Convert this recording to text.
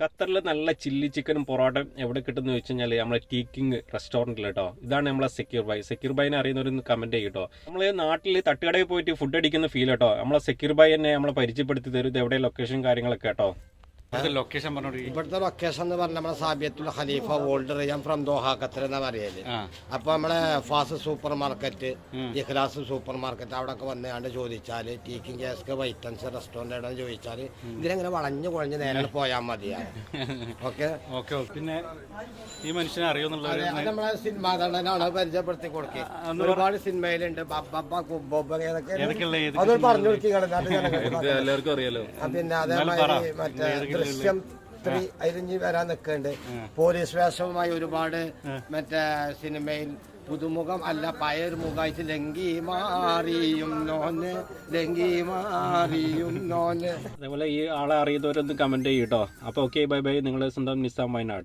ഖത്തറിൽ നല്ല ചില്ലി ചിക്കനും പൊറോട്ടയും എവിടെ കിട്ടുമെന്ന് വെച്ച് കഴിഞ്ഞാൽ നമ്മളെ ടീക്കിങ് റെസ്റ്റോറൻറ്റിൽ കേട്ടോ. ഇതാണ് നമ്മളെ സെക്യൂർ ബൈനെ അറിയുന്നവരൊന്ന് കമന്റ് ചെയ്യട്ടോ. നമ്മൾ നാട്ടിൽ തട്ടുകടയിൽ പോയിട്ട് ഫുഡ് അടിക്കുന്ന ഫീൽ കേട്ടോ. നമ്മളെ സെക്യൂർ ബൈ തന്നെ നമ്മളെ പരിചയപ്പെടുത്തി തരും. ഇത് എവിടെ ലൊക്കേഷൻ കാര്യങ്ങളൊക്കെ കേട്ടോ. ലൊക്കേഷൻ ഇവിടുത്തെ ലൊക്കേഷൻ എന്ന് പറഞ്ഞാൽ നമ്മുടെ സാബിയത്തുൽ Khalifa old Rayyan from Doha Qatar എന്നാ പറയല്. അപ്പൊ നമ്മളെ Faz supermarket, Ikhlas supermarket അവിടെ ഒക്കെ വന്നാണ്ട് ചോദിച്ചാല് ടീക്കിംഗ് ഗ്യാസ് വൈറ്റൻസ് റെസ്റ്റോറന്റ് എവിടെ ചോദിച്ചാല് ഇതിലെങ്ങനെ വളഞ്ഞു കുഴഞ്ഞ് നേരെ പോയാൽ മതിയാണ്. ഓക്കെ. പിന്നെ ഈ മനുഷ്യനെ അറിയുന്നുള്ളത് നമ്മളെ സിനിമാ നടനാണ് പരിചയപ്പെടുത്തി കൊടുക്കുക. ഒരുപാട് സിനിമയിലുണ്ട്. അത് പറഞ്ഞു കൊടുക്കുക എല്ലാവർക്കും അറിയാലോ. പിന്നെ അതേമാതിരി മറ്റേ ദൃശ്യം 3 അതിലിഞ്ഞ് വരാൻ നിൽക്കുന്നുണ്ട്. പോലീസ് വേഷവുമായി ഒരുപാട് മറ്റേ സിനിമയിൽ പുതുമുഖം അല്ല പഴയൊരു മുഖമായിട്ട് ലങ്കി മാറിയും നോന്. അതേപോലെ ഈ ആളെ അറിയുന്നവരൊന്ന് കമന്റ് ചെയ്യട്ടോ. അപ്പോൾ ഓക്കെ, ബൈ ബൈ. നിങ്ങളെ സ്വന്തം നിസാം വയനാട്.